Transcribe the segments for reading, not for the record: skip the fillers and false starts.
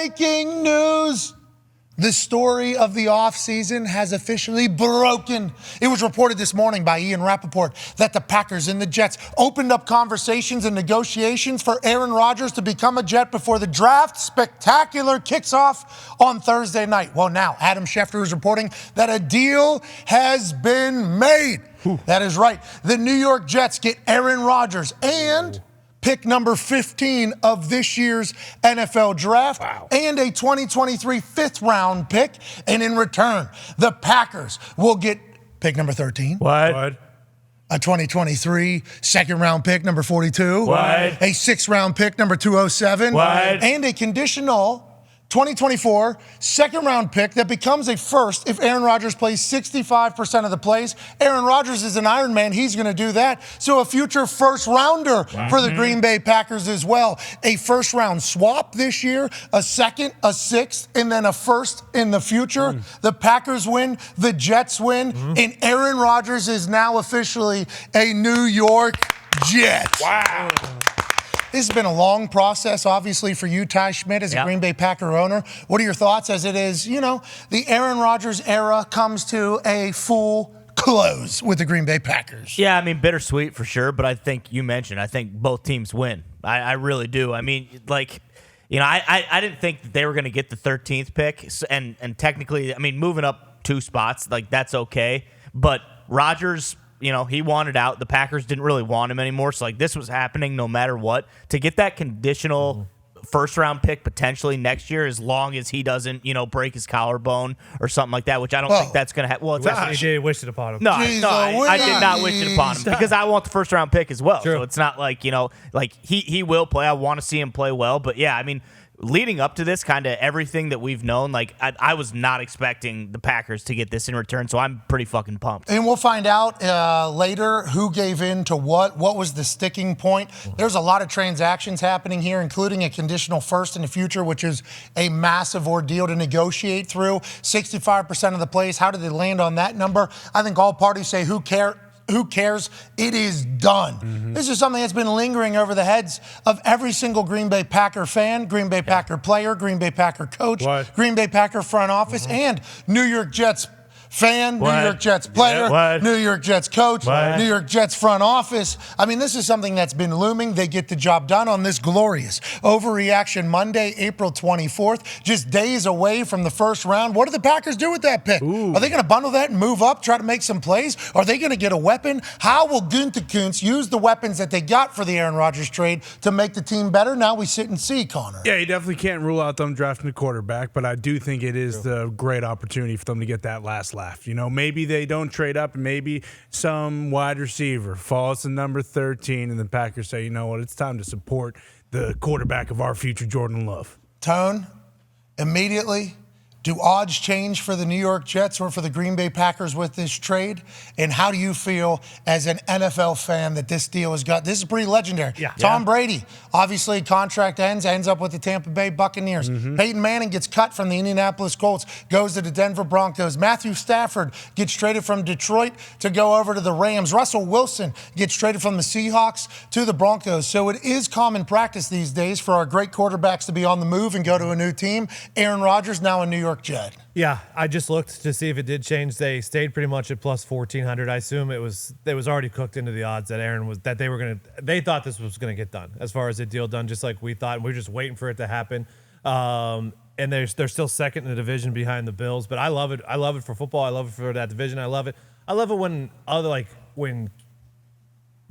Breaking news. The story of the offseason has officially broken. It was reported this morning by Ian Rappaport that the Packers and the Jets opened up conversations and negotiations for Aaron Rodgers to become a Jet before the draft spectacular kicks off on Thursday night. Well, now Adam Schefter is reporting that a deal has been made. That is right. The New York Jets get Aaron Rodgers and pick number 15 of this year's NFL draft and a 2023 fifth-round pick. And in return, the Packers will get pick number 13. What? A 2023 second-round pick, number 42. What? A sixth-round pick, number 207. What? And a conditional 2024 second-round pick that becomes a first if Aaron Rodgers plays 65% of the plays. Aaron Rodgers is an Iron Man. He's going to do that. So a future first-rounder for the Green Bay Packers as well. A first-round swap this year, a second, a sixth, and then a first in the future. The Packers win, the Jets win, and Aaron Rodgers is now officially a New York Jet. Wow. This has been a long process, obviously, for you, Ty Schmidt, as a Green Bay Packer owner. What are your thoughts as it is, the Aaron Rodgers era comes to a full close with the Green Bay Packers? Yeah, I mean, bittersweet for sure, but I think I think both teams win. I really do. I mean, I didn't think that they were going to get the 13th pick, and technically, I mean, moving up 2 spots, that's okay. But Rodgers, he wanted out. The Packers didn't really want him anymore. So, this was happening no matter what. To get that conditional first-round pick potentially next year, as long as he doesn't, break his collarbone or something like that, which I don't think that's going to happen. Well, it's He wished it upon him. No, I did not wish it upon him because I want the first-round pick as well. True. So it's not he will play. I want to see him play well. But, yeah, I mean, leading up to this, kind of everything that we've known, I was not expecting the Packers to get this in return, so I'm pretty fucking pumped. And we'll find out later who gave in to what was the sticking point. There's a lot of transactions happening here, including a conditional first in the future, which is a massive ordeal to negotiate through. 65% of the plays, how did they land on that number? I think all parties say, who cares? It is done. This is something that's been lingering over the heads of every single Green Bay Packer fan, Green Bay Packer player, Green Bay Packer coach, Green Bay Packer front office, and New York Jets fan, New York Jets player, New York Jets coach, New York Jets front office. I mean, this is something that's been looming. They get the job done on this glorious overreaction Monday, April 24th, just days away from the first round. What do the Packers do with that pick? Are they going to bundle that and move up, try to make some plays? Are they going to get a weapon? How will Gunther Kuntz use the weapons that they got for the Aaron Rodgers trade to make the team better? Now we sit and see, Connor. Yeah, you definitely can't rule out them drafting a quarterback, but I do think it is the great opportunity for them to get that last laugh. Maybe they don't trade up, and maybe some wide receiver falls to number 13, and the Packers say, you know what, it's time to support the quarterback of our future, Jordan Love. Tone, immediately, do odds change for the New York Jets or for the Green Bay Packers with this trade? And how do you feel as an NFL fan that this deal has got? This is pretty legendary. Tom Brady, obviously contract ends up with the Tampa Bay Buccaneers. Peyton Manning gets cut from the Indianapolis Colts, goes to the Denver Broncos. Matthew Stafford gets traded from Detroit to go over to the Rams. Russell Wilson gets traded from the Seahawks to the Broncos. So it is common practice these days for our great quarterbacks to be on the move and go to a new team. Aaron Rodgers now in New York Jet. Yeah, I just looked to see if it did change. They stayed pretty much at plus 1,400. I assume it was already cooked into the odds that they thought this was gonna get done as far as the deal done, just like we thought. We were just waiting for it to happen. And they're still second in the division behind the Bills. But I love it. I love it for football. I love it for that division. I love it when when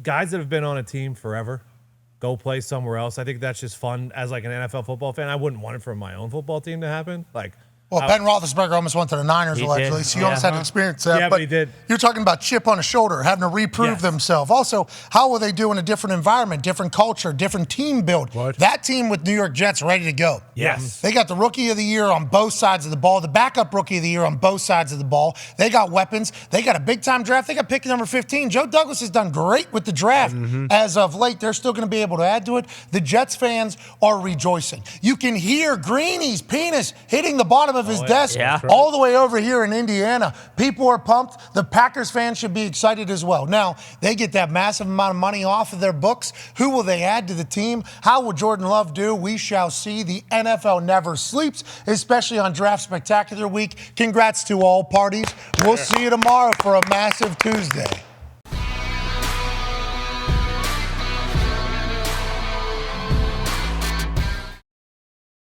guys that have been on a team forever go play somewhere else. I think that's just fun as an NFL football fan. I wouldn't want it for my own football team to happen. Well, Ben Roethlisberger almost went to the Niners, allegedly, so you almost had to experience that. Yeah, but he did. You're talking about chip on a shoulder, having to reprove themselves. Also, how will they do in a different environment, different culture, different team build? That team with New York Jets ready to go. Yes. They got the rookie of the year on both sides of the ball, the backup rookie of the year on both sides of the ball. They got weapons. They got a big-time draft. They got pick number 15. Joe Douglas has done great with the draft as of late. They're still going to be able to add to it. The Jets fans are rejoicing. You can hear Greeny's penis hitting the bottom of of his desk Yeah. all the way over here in Indiana. People are pumped. The Packers fans should be excited as well. Now, they get that massive amount of money off of their books. Who will they add to the team? How will Jordan Love do? We shall see. The NFL never sleeps, especially on Draft Spectacular Week. Congrats to all parties. We'll see you tomorrow for a massive Tuesday.